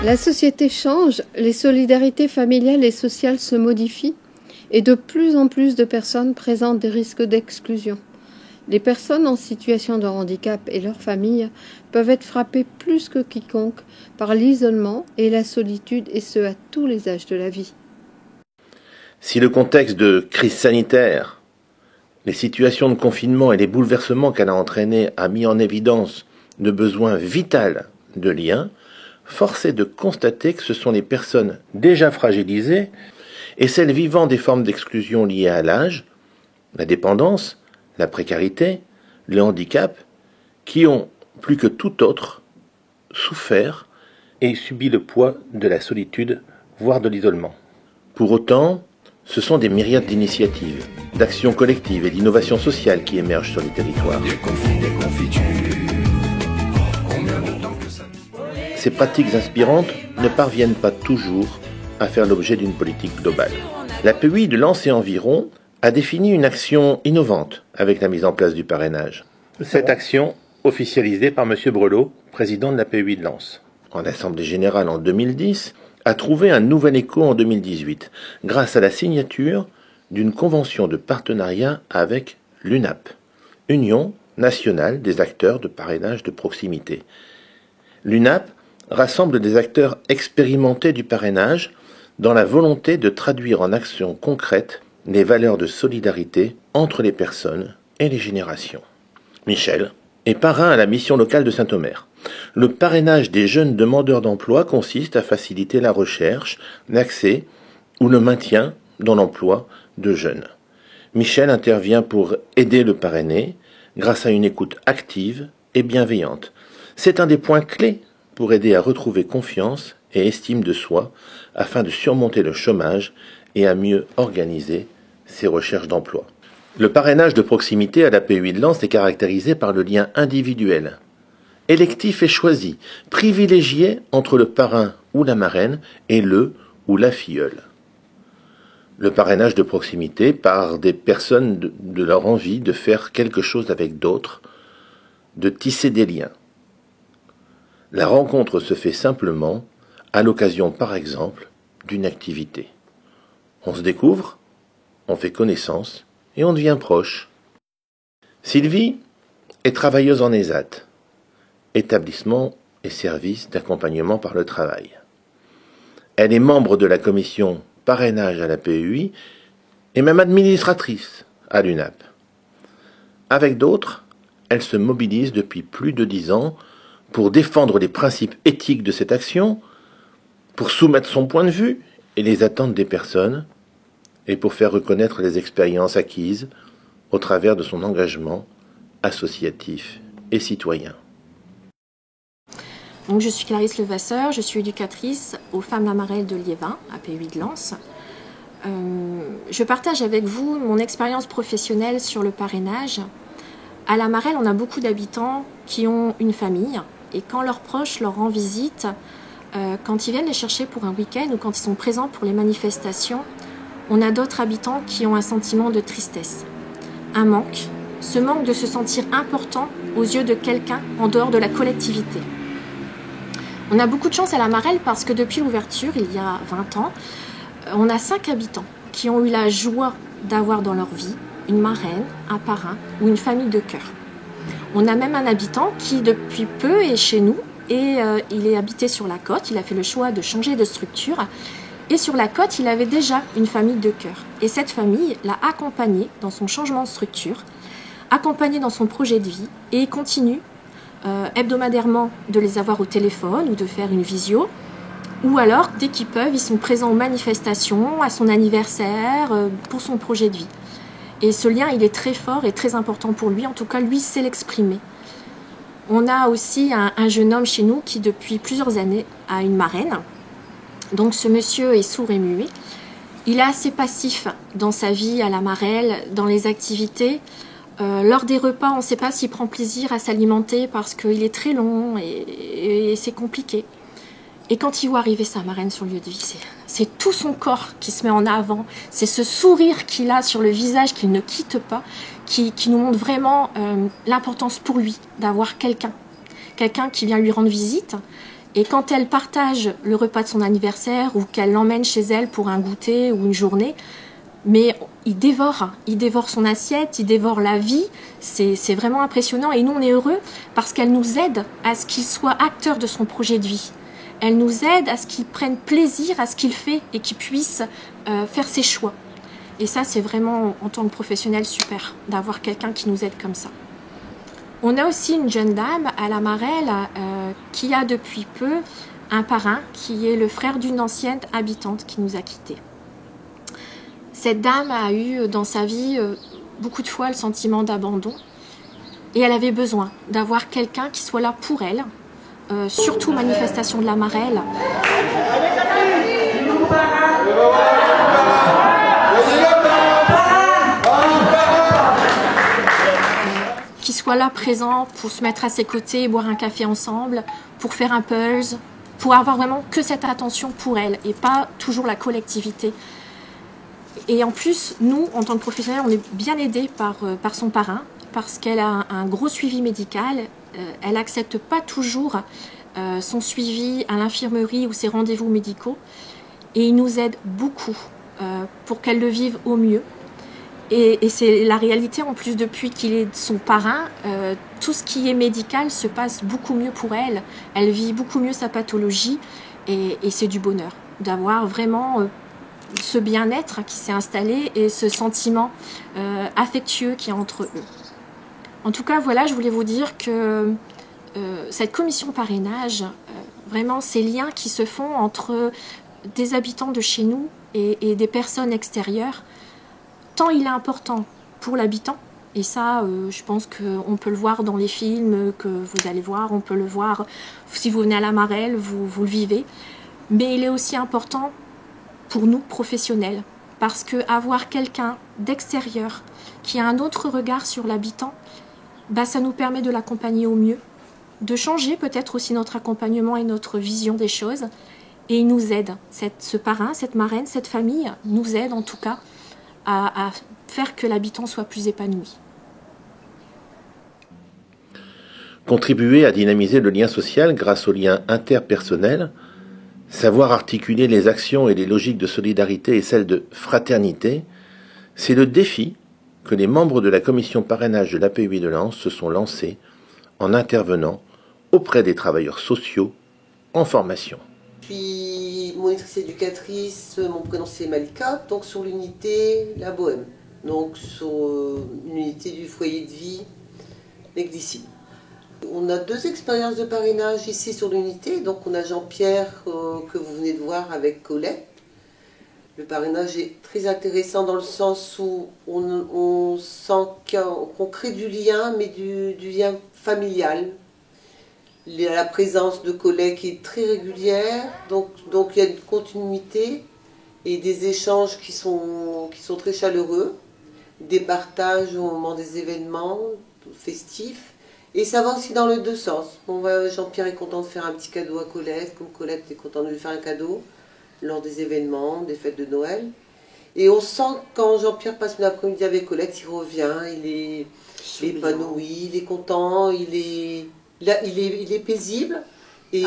La société change, les solidarités familiales et sociales se modifient et de plus en plus de personnes présentent des risques d'exclusion. Les personnes en situation de handicap et leurs familles peuvent être frappées plus que quiconque par l'isolement et la solitude, et ce à tous les âges de la vie. Si le contexte de crise sanitaire, les situations de confinement et les bouleversements qu'elle a entraînés a mis en évidence le besoin vital de liens, force est de constater que ce sont les personnes déjà fragilisées et celles vivant des formes d'exclusion liées à l'âge, la dépendance, la précarité, le handicap, qui ont, plus que tout autre, souffert et subi le poids de la solitude, voire de l'isolement. Pour autant, ce sont des myriades d'initiatives, d'actions collectives et d'innovations sociales qui émergent sur les territoires. Ces pratiques inspirantes ne parviennent pas toujours à faire l'objet d'une politique globale. L'APEI de Lens et environ a défini une action innovante avec la mise en place du parrainage. Cette action, officialisée par M. Brelot, président de l'APEI de Lens, en Assemblée générale en 2010, a trouvé un nouvel écho en 2018, grâce à la signature d'une convention de partenariat avec l'UNAP, Union nationale des acteurs de parrainage de proximité. L'UNAP rassemble des acteurs expérimentés du parrainage dans la volonté de traduire en actions concrètes les valeurs de solidarité entre les personnes et les générations. Michel est parrain à la mission locale de Saint-Omer. Le parrainage des jeunes demandeurs d'emploi consiste à faciliter la recherche, l'accès ou le maintien dans l'emploi de jeunes. Michel intervient pour aider le parrainé grâce à une écoute active et bienveillante. C'est un des points clés pour aider à retrouver confiance et estime de soi afin de surmonter le chômage et à mieux organiser ses recherches d'emploi. Le parrainage de proximité à l'APEI de Lens est caractérisé par le lien individuel, électif et choisi, privilégié entre le parrain ou la marraine et le ou la filleule. Le parrainage de proximité par des personnes de leur envie de faire quelque chose avec d'autres, de tisser des liens. La rencontre se fait simplement à l'occasion, par exemple, d'une activité. On se découvre, on fait connaissance et on devient proche. Sylvie est travailleuse en ESAT, établissement et service d'accompagnement par le travail. Elle est membre de la commission parrainage à la PEI et même administratrice à l'UNAP. Avec d'autres, elle se mobilise depuis plus de 10 ans pour défendre les principes éthiques de cette action, pour soumettre son point de vue et les attentes des personnes, et pour faire reconnaître les expériences acquises au travers de son engagement associatif et citoyen. Donc, je suis Clarisse Levasseur, je suis éducatrice aux Femmes Lamarelles de Liévin, à PEI de Lens. Je partage avec vous mon expérience professionnelle sur le parrainage. À Lamarelle, on a beaucoup d'habitants qui ont une famille, et quand leurs proches leur rendent visite, quand ils viennent les chercher pour un week-end ou quand ils sont présents pour les manifestations, on a d'autres habitants qui ont un sentiment de tristesse, un manque, ce manque de se sentir important aux yeux de quelqu'un en dehors de la collectivité. On a beaucoup de chance à Lamarelle parce que depuis l'ouverture, il y a 20 ans, on a 5 habitants qui ont eu la joie d'avoir dans leur vie une marraine, un parrain ou une famille de cœur. On a même un habitant qui depuis peu est chez nous et il est habité sur la côte, il a fait le choix de changer de structure. Et sur la côte, il avait déjà une famille de cœur. Et cette famille l'a accompagné dans son changement de structure, accompagné dans son projet de vie, et il continue hebdomadairement de les avoir au téléphone ou de faire une visio. Ou alors, dès qu'ils peuvent, ils sont présents aux manifestations, à son anniversaire, pour son projet de vie. Et ce lien, il est très fort et très important pour lui. En tout cas, lui sait l'exprimer. On a aussi un jeune homme chez nous qui, depuis plusieurs années, a une marraine. Donc ce monsieur est sourd et muet. Il est assez passif dans sa vie à Lamarelle, dans les activités. Lors des repas, on ne sait pas s'il prend plaisir à s'alimenter parce qu'il est très long et c'est compliqué. Et quand il voit arriver sa marraine sur le lieu de vie, c'est tout son corps qui se met en avant. C'est ce sourire qu'il a sur le visage qu'il ne quitte pas, qui nous montre vraiment l'importance pour lui d'avoir quelqu'un qui vient lui rendre visite, Et quand elle partage le repas de son anniversaire ou qu'elle l'emmène chez elle pour un goûter ou une journée, mais il dévore son assiette, il dévore la vie. C'est vraiment impressionnant. Et nous, on est heureux parce qu'elle nous aide à ce qu'il soit acteur de son projet de vie. Elle nous aide à ce qu'il prenne plaisir à ce qu'il fait et qu'il puisse faire ses choix. Et ça, c'est vraiment, en tant que professionnel, super d'avoir quelqu'un qui nous aide comme ça. On a aussi une jeune dame à la Marelle qui a depuis peu un parrain qui est le frère d'une ancienne habitante qui nous a quittés. Cette dame a eu dans sa vie beaucoup de fois le sentiment d'abandon et elle avait besoin d'avoir quelqu'un qui soit là pour elle, surtout manifestation de la Marelle. Qui soit là présent pour se mettre à ses côtés, boire un café ensemble, pour faire un pulse, pour avoir vraiment que cette attention pour elle et pas toujours la collectivité. Et en plus, nous, en tant que professionnels, on est bien aidés par son parrain parce qu'elle a un gros suivi médical. Elle n'accepte pas toujours son suivi à l'infirmerie ou ses rendez-vous médicaux. Et il nous aide beaucoup pour qu'elle le vive au mieux. Et c'est la réalité, en plus, depuis qu'il est son parrain, tout ce qui est médical se passe beaucoup mieux pour elle. Elle vit beaucoup mieux sa pathologie et c'est du bonheur d'avoir vraiment ce bien-être qui s'est installé et ce sentiment affectueux qui est entre eux. En tout cas, voilà, je voulais vous dire que cette commission parrainage, vraiment ces liens qui se font entre des habitants de chez nous et des personnes extérieures, tant il est important pour l'habitant, et ça, je pense qu'on peut le voir dans les films que vous allez voir, on peut le voir si vous venez à la Marelle, vous le vivez, mais il est aussi important pour nous, professionnels, parce qu'avoir quelqu'un d'extérieur qui a un autre regard sur l'habitant, bah, ça nous permet de l'accompagner au mieux, de changer peut-être aussi notre accompagnement et notre vision des choses, et il nous aide, ce parrain, cette marraine, cette famille nous aide en tout cas à faire que l'habitant soit plus épanoui. Contribuer à dynamiser le lien social grâce aux liens interpersonnels, savoir articuler les actions et les logiques de solidarité et celles de fraternité, c'est le défi que les membres de la commission parrainage de l'APUI de Lens se sont lancés en intervenant auprès des travailleurs sociaux en formation. Puis monitrice éducatrice, mon prénom c'est Malika, donc sur l'unité La Bohème, donc sur l'unité du foyer de vie L'Eglicine. On a 2 expériences de parrainage ici sur l'unité, donc on a Jean-Pierre que vous venez de voir avec Colette. Le parrainage est très intéressant dans le sens où on sent qu'on crée du lien, mais du lien familial. Il y a la présence de collègues qui est très régulière, donc il y a une continuité et des échanges qui sont très chaleureux, des partages au moment des événements festifs, et ça va aussi dans les 2 sens. Jean-Pierre est content de faire un petit cadeau à Colette, comme Colette est contente de lui faire un cadeau lors des événements, des fêtes de Noël. Et on sent quand Jean-Pierre passe l'après-midi avec Colette, il revient, il est épanoui, il est content, il est paisible et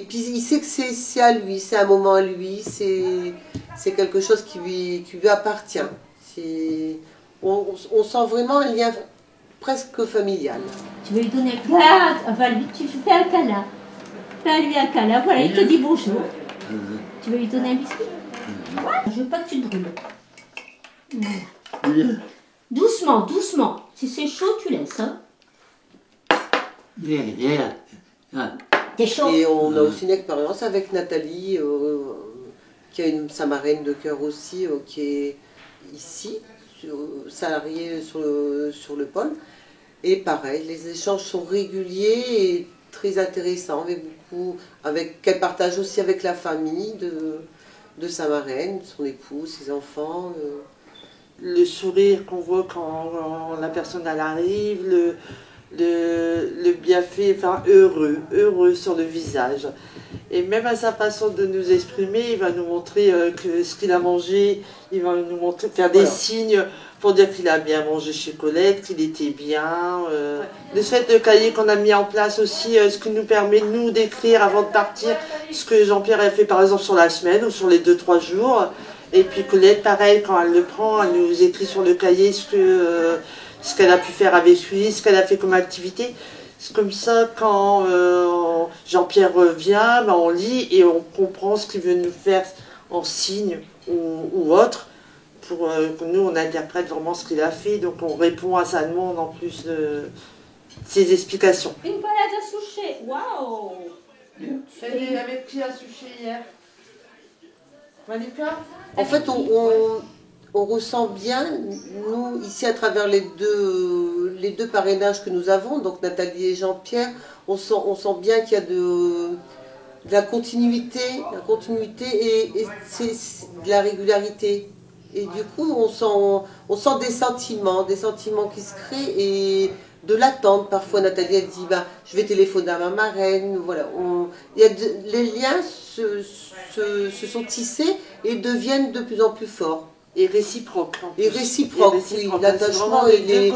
puis il sait que c'est à lui, c'est un moment à lui, c'est quelque chose qui lui appartient. On sent vraiment un lien presque familial. Tu veux lui donner un câlin, tu fais un câlin. Fais-lui un câlin, voilà, il te dit bonjour. Tu veux lui donner un biscuit? Je veux pas que tu te brûles. Voilà. Doucement, doucement. Si c'est chaud, tu laisses. Hein. T'es chaud. Et on a aussi une expérience avec Nathalie, qui a sa marraine de cœur aussi, qui est ici, salariée sur le pôle. Et pareil, les échanges sont réguliers et très intéressants, qu'elle partage aussi avec la famille de sa marraine, son époux, ses enfants. Le sourire qu'on voit quand la personne elle arrive, le bienfait, enfin heureux sur le visage. Et même à sa façon de nous exprimer, il va nous montrer ce qu'il a mangé, il va nous montrer, faire des signes pour dire qu'il a bien mangé chez Colette, qu'il était bien. Le fait de cahier qu'on a mis en place aussi, ce qui nous permet, nous, d'écrire avant de partir, ce que Jean-Pierre a fait par exemple sur la semaine ou sur les 2-3 jours. Et puis Colette, pareil, quand elle le prend, elle nous écrit sur le cahier ce qu'elle a pu faire avec lui, ce qu'elle a fait comme activité. C'est comme ça, quand Jean-Pierre revient, ben, on lit et on comprend ce qu'il veut nous faire en signe ou autre, pour que nous, on interprète vraiment ce qu'il a fait. Donc on répond à sa demande en plus de ses explications. Une balade à Souchet, waouh! Elle est avec qui à Souchet hier? Malika? En fait, on ressent bien, nous, ici, à travers les deux parrainages que nous avons, donc Nathalie et Jean-Pierre, on sent bien qu'il y a de la continuité et c'est de la régularité. Et du coup, on sent des sentiments qui se créent et de l'attente. Parfois, Nathalie, elle dit, bah, je vais téléphoner à ma marraine. Voilà, les liens se sont tissés et deviennent de plus en plus forts. Et réciproque. Et réciproque, oui. L'attachement, il est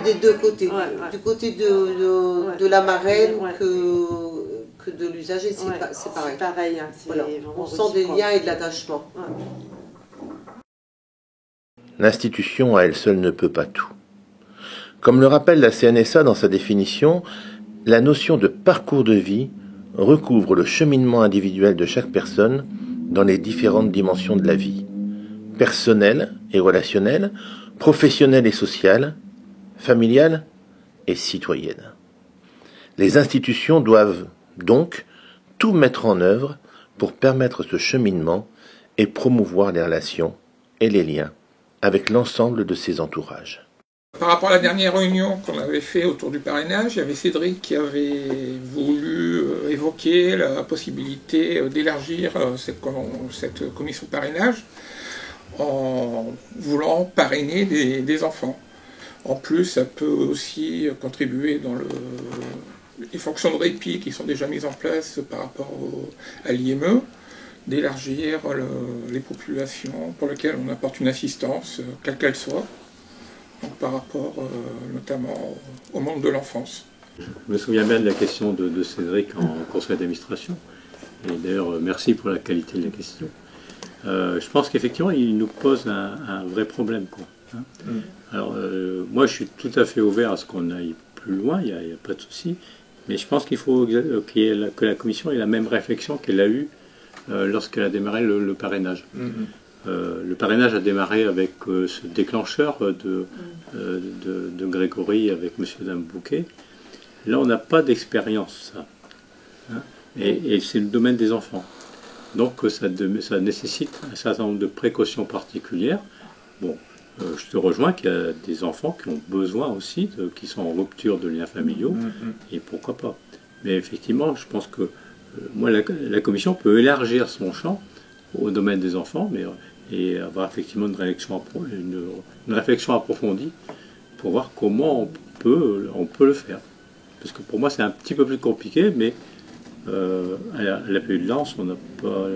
des deux côtés. Ouais. Du côté de la marraine que de l'usager, c'est pareil. Pareil, hein, voilà. On sent des liens et de l'attachement. Ouais. L'institution à elle seule ne peut pas tout. Comme le rappelle la CNSA dans sa définition, la notion de parcours de vie recouvre le cheminement individuel de chaque personne dans les différentes dimensions de la vie, personnelle et relationnelle, professionnelle et sociale, familiale et citoyenne. Les institutions doivent donc tout mettre en œuvre pour permettre ce cheminement et promouvoir les relations et les liens avec l'ensemble de ses entourages. Par rapport à la dernière réunion qu'on avait fait autour du parrainage, il y avait Cédric qui avait voulu évoquer la possibilité d'élargir cette commission de parrainage en voulant parrainer des enfants. En plus, ça peut aussi contribuer dans les fonctions de répit qui sont déjà mises en place par rapport à l'IME, d'élargir les populations pour lesquelles on apporte une assistance, quelle qu'elle soit, donc par rapport notamment au monde de l'enfance. Je me souviens bien de la question de Cédric en conseil d'administration, et d'ailleurs merci pour la qualité de la question. Je pense qu'effectivement il nous pose un vrai problème, quoi, hein. Alors moi je suis tout à fait ouvert à ce qu'on aille plus loin, il n'y a pas de souci, mais je pense qu'il faut que la commission ait la même réflexion qu'elle a eue lorsqu'elle a démarré le parrainage. Le parrainage a démarré avec ce déclencheur de Grégory avec M. Dame Bouquet. Là, on n'a pas d'expérience, ça, hein, et c'est le domaine des enfants. Donc, ça nécessite un certain nombre de précautions particulières. Bon, je te rejoins qu'il y a des enfants qui ont besoin aussi, qui sont en rupture de liens familiaux, et pourquoi pas. Mais effectivement, je pense que moi, la commission peut élargir son champ au domaine des enfants, et avoir effectivement une réflexion approfondie pour voir comment on peut le faire. Parce que pour moi, c'est un petit peu plus compliqué, mais à la PU de Lens, on n'a pas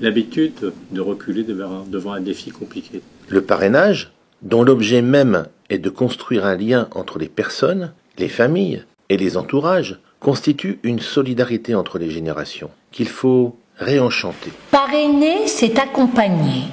l'habitude de reculer devant un défi compliqué. Le parrainage, dont l'objet même est de construire un lien entre les personnes, les familles et les entourages, constitue une solidarité entre les générations qu'il faut réenchanter. Parrainer, c'est accompagner,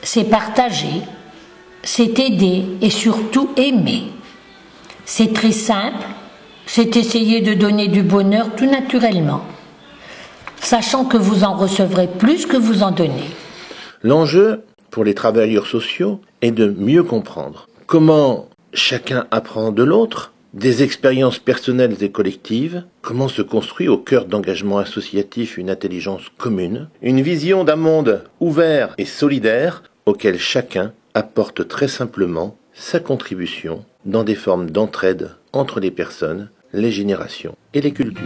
c'est partager, c'est aider et surtout aimer. C'est très simple, c'est essayer de donner du bonheur tout naturellement, sachant que vous en recevrez plus que vous en donnez. L'enjeu pour les travailleurs sociaux est de mieux comprendre comment chacun apprend de l'autre, des expériences personnelles et collectives, comment se construit au cœur d'engagement associatif une intelligence commune, une vision d'un monde ouvert et solidaire auquel chacun apporte très simplement sa contribution dans des formes d'entraide entre les personnes, les générations et les cultures.